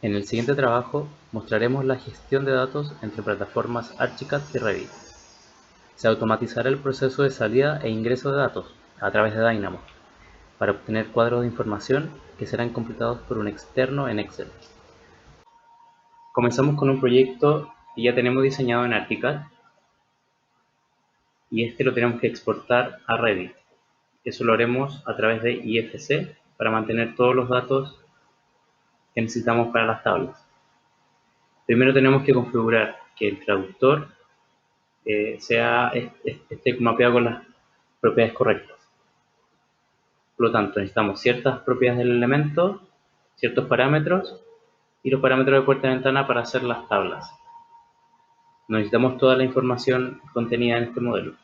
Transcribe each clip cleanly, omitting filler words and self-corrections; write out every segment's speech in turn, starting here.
En el siguiente trabajo mostraremos la gestión de datos entre plataformas Archicad y Revit. Se automatizará el proceso de salida e ingreso de datos a través de Dynamo para obtener cuadros de información que serán completados por un externo en Excel. Comenzamos con un proyecto que ya tenemos diseñado en Archicad y este lo tenemos que exportar a Revit. Eso lo haremos a través de IFC para mantener todos los datos que necesitamos para las tablas. Primero tenemos que configurar que el traductor esté mapeado con las propiedades correctas. Por lo tanto, necesitamos ciertas propiedades del elemento, ciertos parámetros y los parámetros de puerta y ventana para hacer las tablas. Necesitamos toda la información contenida en este modelo.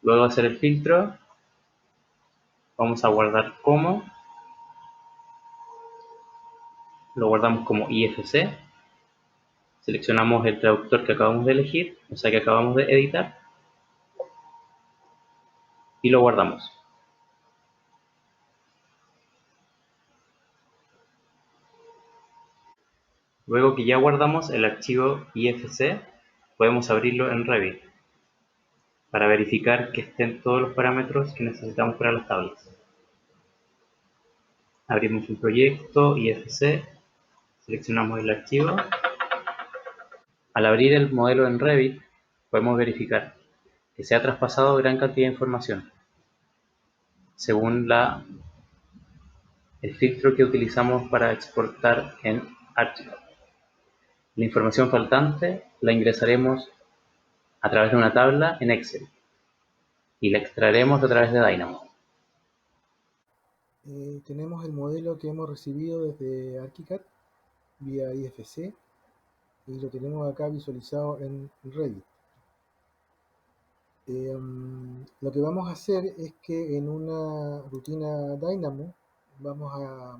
Luego de hacer el filtro, vamos a guardar como, lo guardamos como IFC, seleccionamos el traductor que acabamos de elegir, o sea que acabamos de editar, y lo guardamos. Luego que ya guardamos el archivo IFC, podemos abrirlo en Revit para verificar que estén todos los parámetros que necesitamos para las tablas. Abrimos un proyecto IFC, seleccionamos el archivo. Al abrir el modelo en Revit, podemos verificar que se ha traspasado gran cantidad de información según el filtro que utilizamos para exportar en Archicad. La información faltante la ingresaremos a través de una tabla en Excel y la extraeremos a través de Dynamo. Tenemos el modelo que hemos recibido desde Archicad vía IFC y lo tenemos acá visualizado en Revit. Lo que vamos a hacer es que en una rutina Dynamo vamos a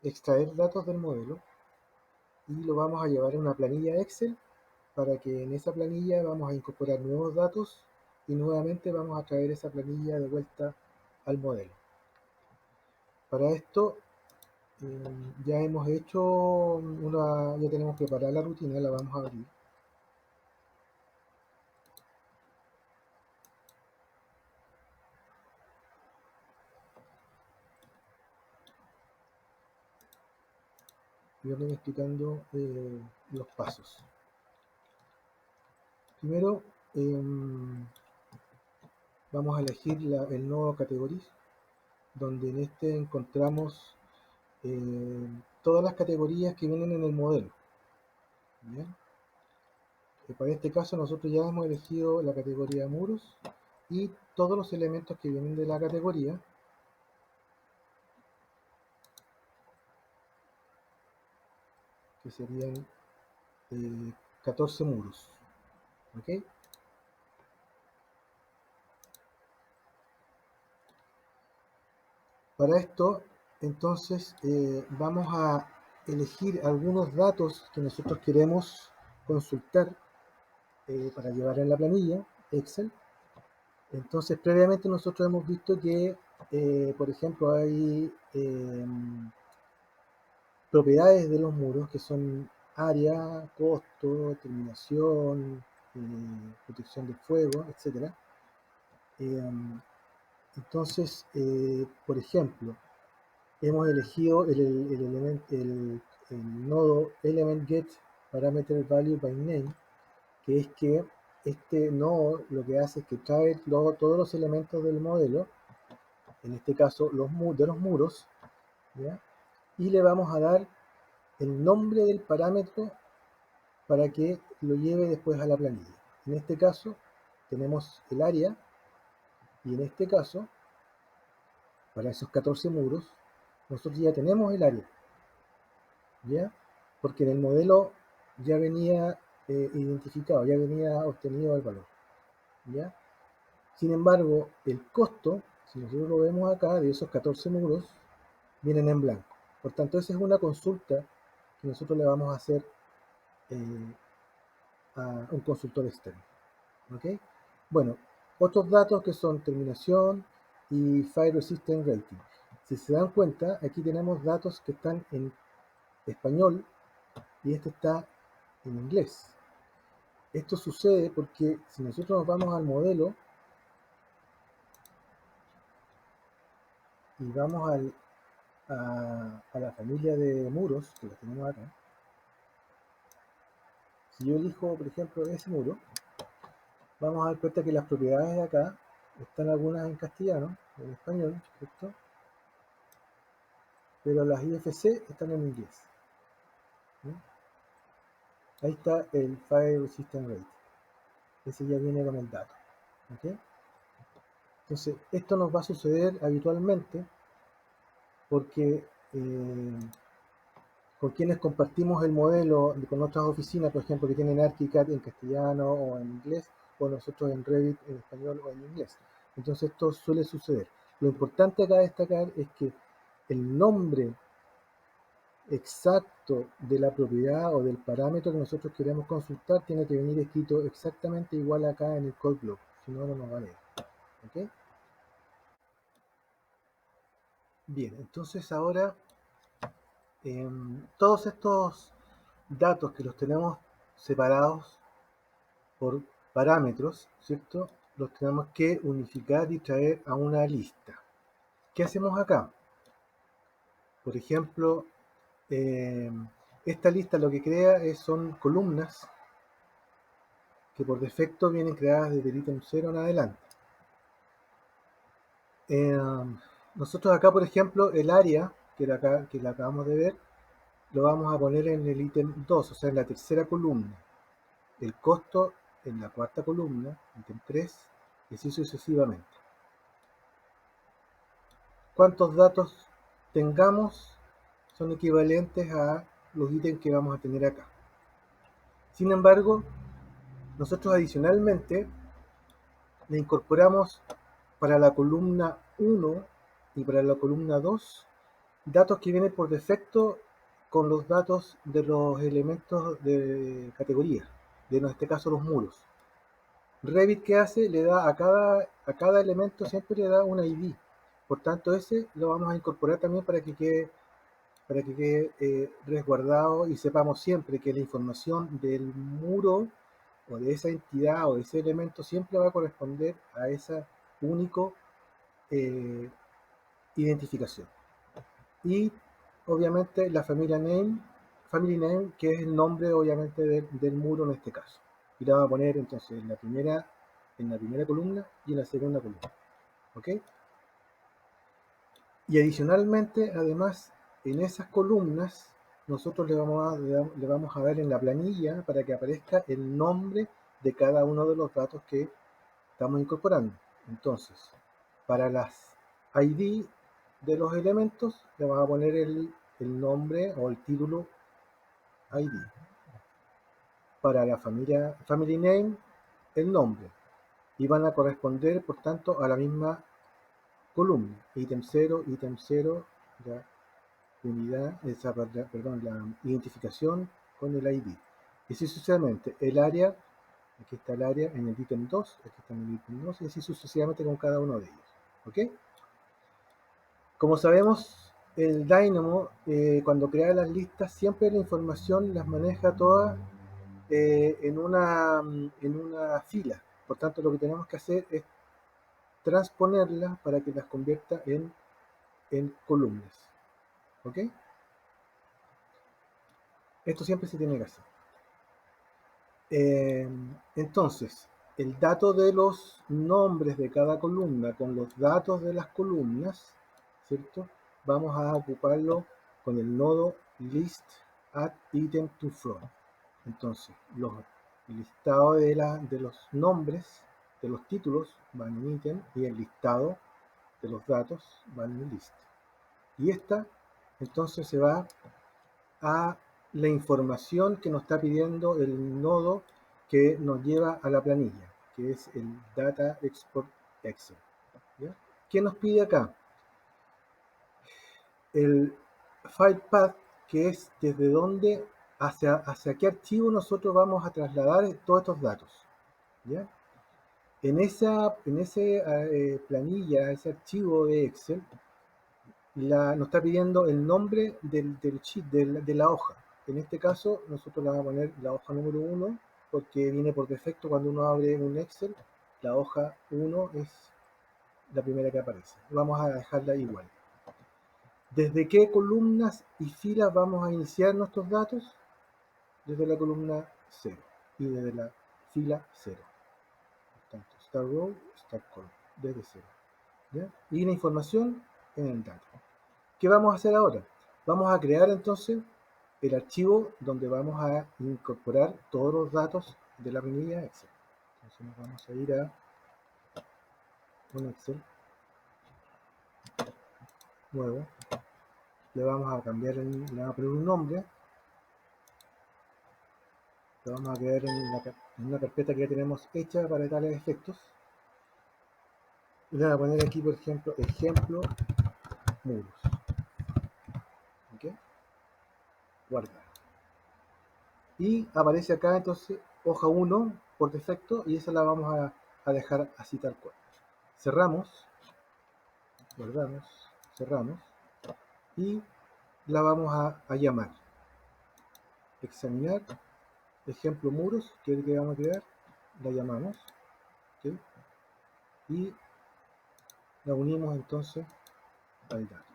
extraer datos del modelo y lo vamos a llevar a una planilla Excel para que en esa planilla vamos a incorporar nuevos datos y nuevamente vamos a traer esa planilla de vuelta al modelo. Para esto ya hemos hecho ya tenemos preparada la rutina, la vamos a abrir. Y voy explicando los pasos. Primero vamos a elegir el nodo categories, donde en este encontramos todas las categorías que vienen en el modelo. ¿Bien? Para este caso nosotros ya hemos elegido la categoría muros y todos los elementos que vienen de la categoría que serían 14 muros. ¿Ok? Para esto, entonces, vamos a elegir algunos datos que nosotros queremos consultar para llevar en la planilla Excel. Entonces, previamente nosotros hemos visto que, por ejemplo, hay propiedades de los muros que son área, costo, terminación, protección del fuego, etc. Entonces, por ejemplo, hemos elegido el nodo element get parameter value by name, que es que este nodo lo que hace es que trae todos los elementos del modelo, en este caso de los muros, ¿ya? Y le vamos a dar el nombre del parámetro para que lo lleve después a la planilla. En este caso tenemos el área y en este caso, para esos 14 muros, nosotros ya tenemos el área, ¿ya? Porque en el modelo ya venía identificado, ya venía obtenido el valor, ¿ya? Sin embargo, el costo, si nosotros lo vemos acá, de esos 14 muros, vienen en blanco. Por tanto, esa es una consulta que nosotros le vamos a hacer a un consultor externo. ¿Ok? Bueno, otros datos que son terminación y Fire Resistant Rating. Si se dan cuenta, aquí tenemos datos que están en español y este está en inglés. Esto sucede porque si nosotros nos vamos al modelo y vamos a la familia de muros, que la tenemos acá, si yo elijo, por ejemplo, ese muro, vamos a dar cuenta que las propiedades de acá están algunas en castellano, en español, ¿cierto? Pero las IFC están en inglés. ¿Sí? Ahí está el Fire Resistance Rate. Ese ya viene con el dato. ¿Okay? Entonces, esto nos va a suceder habitualmente porque con quienes compartimos el modelo con otras oficinas, por ejemplo, que tienen ArchiCAD en castellano o en inglés, o nosotros en Revit en español o en inglés. Entonces, esto suele suceder. Lo importante acá destacar es que el nombre exacto de la propiedad o del parámetro que nosotros queremos consultar tiene que venir escrito exactamente igual acá en el code block, si no, no nos va a leer. ¿Okay? Bien, entonces ahora todos estos datos que los tenemos separados por parámetros, ¿cierto? Los tenemos que unificar y traer a una lista. ¿Qué hacemos acá? Por ejemplo, esta lista lo que crea son columnas que por defecto vienen creadas desde el ítem 0 en adelante. Nosotros acá, por ejemplo, el área que la acabamos de ver, lo vamos a poner en el ítem 2, o sea, en la tercera columna. El costo en la cuarta columna, ítem 3, y así sucesivamente. Cuántos datos tengamos son equivalentes a los ítems que vamos a tener acá. Sin embargo, nosotros adicionalmente le incorporamos para la columna 1 y para la columna 2 datos que vienen por defecto con los datos de los elementos de categoría, de en este caso los muros. Revit, ¿qué hace? Le da a cada elemento siempre le da un ID. Por tanto, ese lo vamos a incorporar también para que quede resguardado y sepamos siempre que la información del muro o de esa entidad o de ese elemento siempre va a corresponder a esa único identificación. Y obviamente la family name, que es el nombre obviamente del muro en este caso. Y la vamos a poner entonces en la primera columna y en la segunda columna. ¿Ok? Y adicionalmente, además, en esas columnas, nosotros le vamos a dar en la planilla para que aparezca el nombre de cada uno de los datos que estamos incorporando. Entonces, para las ID de los elementos, le vamos a poner el nombre o el título ID. Para la family name, el nombre. Y van a corresponder, por tanto, a la misma columna. Ítem 0, la unidad, la identificación con el ID. Y así sucesivamente. El área, aquí está el área en el ítem 2, aquí está en el ítem 2, y así sucesivamente con cada uno de ellos. ¿Ok? Como sabemos, el Dynamo, cuando crea las listas, siempre la información las maneja todas en una fila. Por tanto, lo que tenemos que hacer es transponerlas para que las convierta en columnas. ¿Ok? Esto siempre se tiene que hacer. Entonces, el dato de los nombres de cada columna con los datos de las columnas, ¿cierto? Vamos a ocuparlo con el nodo list add item to from. Entonces, el listado de los nombres de los títulos van en ítem y el listado de los datos van en list. Y esta entonces se va a la información que nos está pidiendo el nodo que nos lleva a la planilla, que es el Data Export Excel. ¿Ya? ¿Qué nos pide acá? El file path, que es desde dónde, hacia qué archivo nosotros vamos a trasladar todos estos datos. ¿Ya? En esa planilla, ese archivo de Excel, nos está pidiendo el nombre del sheet, de la hoja. En este caso, nosotros le vamos a poner la hoja número 1, porque viene por defecto cuando uno abre un Excel, la hoja 1 es la primera que aparece. Vamos a dejarla igual. ¿Desde qué columnas y filas vamos a iniciar nuestros datos? Desde la columna 0 y desde la fila 0. Tanto start row, start column, desde 0. ¿Ya? Y la información en el dato. ¿Qué vamos a hacer ahora? Vamos a crear entonces el archivo donde vamos a incorporar todos los datos de la planilla Excel. Entonces nos vamos a ir a un Excel nuevo. Le vamos a cambiar, le vamos a poner un nombre. Lo vamos a crear en una carpeta que ya tenemos hecha para tales efectos. Y le voy a poner aquí, por ejemplo, ejemplo muros. ¿Ok? Guardar. Y aparece acá entonces hoja 1 por defecto y esa la vamos a dejar así tal cual. Cerramos, guardamos, cerramos y la vamos a llamar. Examinar, ejemplo muros, que es el que vamos a crear, la llamamos. ¿Okay? Y la unimos entonces al dato.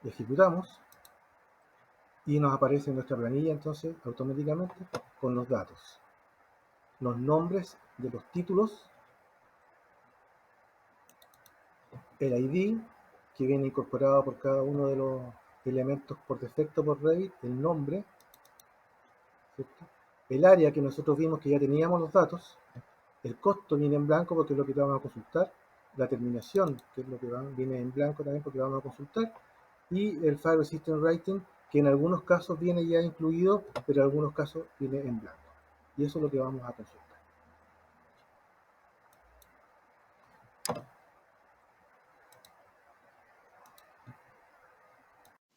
Ejecutamos y nos aparece nuestra planilla entonces automáticamente con los datos, los nombres de los títulos, el ID que viene incorporado por cada uno de los elementos por defecto por Revit, el nombre, ¿cierto? El área que nosotros vimos que ya teníamos los datos, el costo viene en blanco porque es lo que vamos a consultar, la terminación, que es lo que viene en blanco también porque vamos a consultar, y el File System Rating, que en algunos casos viene ya incluido, pero en algunos casos viene en blanco. Y eso es lo que vamos a consultar.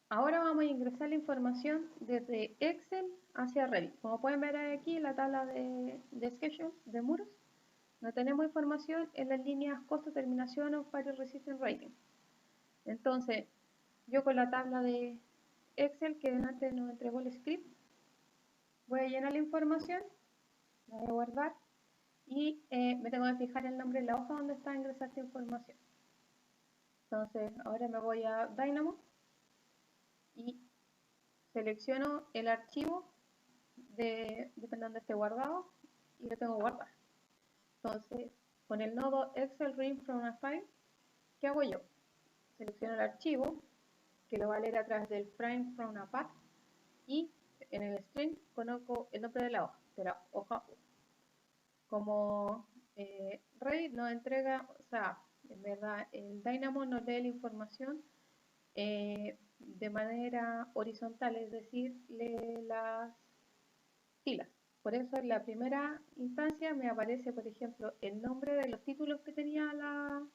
Ahora vamos a ingresar la información desde Excel hacia Revit. Como pueden ver aquí en la tabla de schedule de muros, no tenemos información en las líneas costo, terminación o Fire Resistant Rating. Entonces, yo con la tabla de Excel que antes nos entregó el script, voy a llenar la información, la voy a guardar y me tengo que fijar el nombre de la hoja donde está ingresar esta información. Entonces, ahora me voy a Dynamo y selecciono el archivo depende de donde esté guardado y lo tengo que guardar. Entonces, con el nodo Excel Read from a File, ¿qué hago yo? Selecciono el archivo que lo va a leer a través del Frame from a Path y en el string conozco el nombre de la hoja 1. Como Revit nos entrega, o sea, en verdad el Dynamo nos lee la información de manera horizontal, es decir, lee las filas. Por eso en la primera instancia me aparece, por ejemplo, el nombre de los títulos que tenía la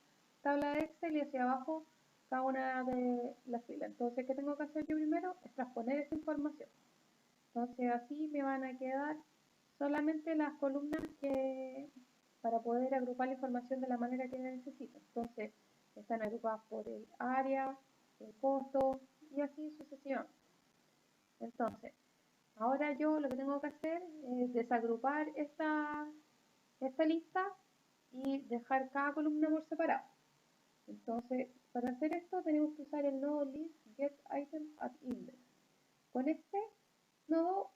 tabla de Excel y hacia abajo cada una de las filas. Entonces, ¿qué tengo que hacer yo primero? Es transponer esa información. Entonces, así me van a quedar solamente las columnas que para poder agrupar la información de la manera que necesito. Entonces, están agrupadas por el área, el costo y así sucesivamente. Entonces, ahora yo lo que tengo que hacer es desagrupar esta lista y dejar cada columna por separado. Entonces, para hacer esto tenemos que usar el nodo list get item at index. Con este nodo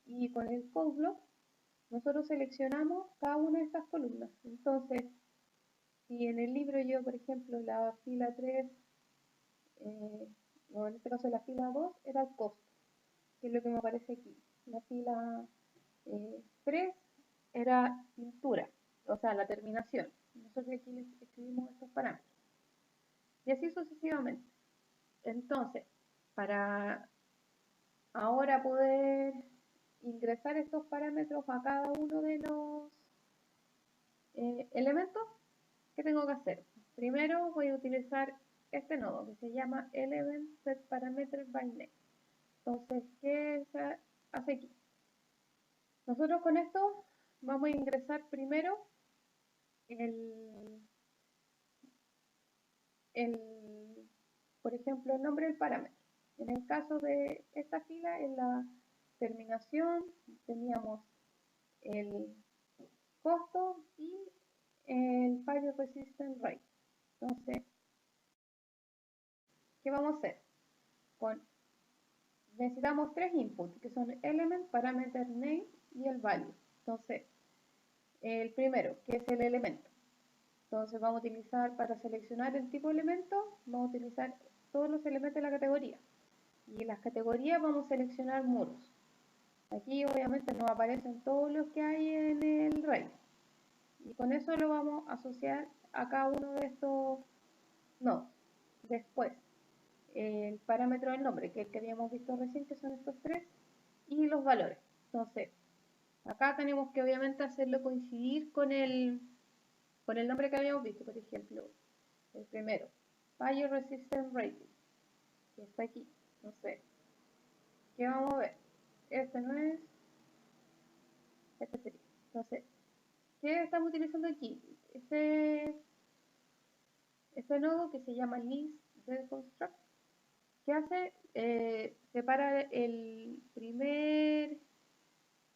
y con el code block, nosotros seleccionamos cada una de estas columnas. Entonces, si en el libro yo, por ejemplo, la fila 3, o en este caso la fila 2, era el costo, que es lo que me aparece aquí. La fila 3 era pintura, o sea, la terminación. Nosotros aquí escribimos estos parámetros. Y así sucesivamente. Entonces, para ahora poder ingresar estos parámetros a cada uno de los elementos, ¿qué tengo que hacer? Primero voy a utilizar este nodo que se llama Element Set Parameter by Name. Entonces, ¿qué se hace aquí? Nosotros con esto vamos a ingresar primero por ejemplo, el nombre del parámetro. En el caso de esta fila, en la terminación teníamos el costo y el Fire Resistant Rate. Entonces, ¿qué vamos a hacer? Necesitamos tres inputs, que son element, parameter name y el value. Entonces, el primero, que es el elemento. Entonces vamos a utilizar, para seleccionar el tipo de elemento, vamos a utilizar todos los elementos de la categoría. Y en las categorías vamos a seleccionar muros. Aquí obviamente nos aparecen todos los que hay en el Rails. Y con eso lo vamos a asociar a cada uno de estos nodos. Después, el parámetro del nombre, que es el que habíamos visto recién, que son estos tres, y los valores. Entonces, acá tenemos que obviamente hacerlo coincidir con el nombre que habíamos visto. Por ejemplo, el primero, Fire Resistant Rating, que está aquí. Entonces, ¿qué vamos a ver? Este no es, este sería. Entonces, ¿qué estamos utilizando aquí? Este nodo que se llama list del construct, ¿qué hace? Separa el primer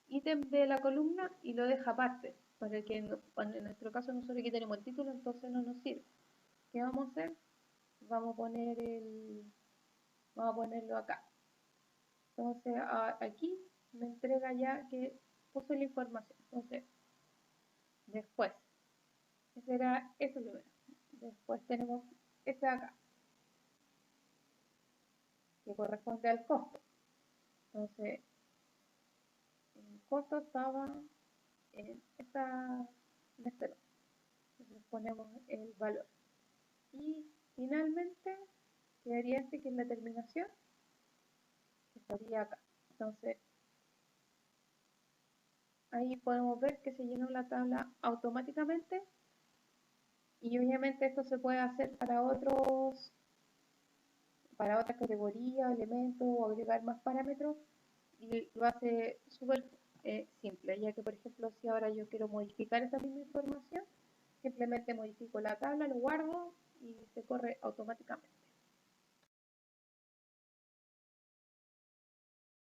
ítem de la columna y lo deja aparte, para que en nuestro caso nosotros aquí tenemos el título, entonces no nos sirve. ¿Qué vamos a hacer? Vamos a ponerlo acá. Entonces aquí me entrega ya que puse la información. Entonces, después, ese era este primero. Después tenemos este de acá, que corresponde al costo. Entonces, el costo estaba en este lado. Entonces ponemos el valor. Y finalmente quedaría este, que es la terminación, que estaría acá. Entonces, ahí podemos ver que se llenó la tabla automáticamente. Y obviamente esto se puede hacer para otras categorías, elementos o agregar más parámetros, y lo hace súper simple, ya que por ejemplo si ahora yo quiero modificar esta misma información, simplemente modifico la tabla, lo guardo y se corre automáticamente.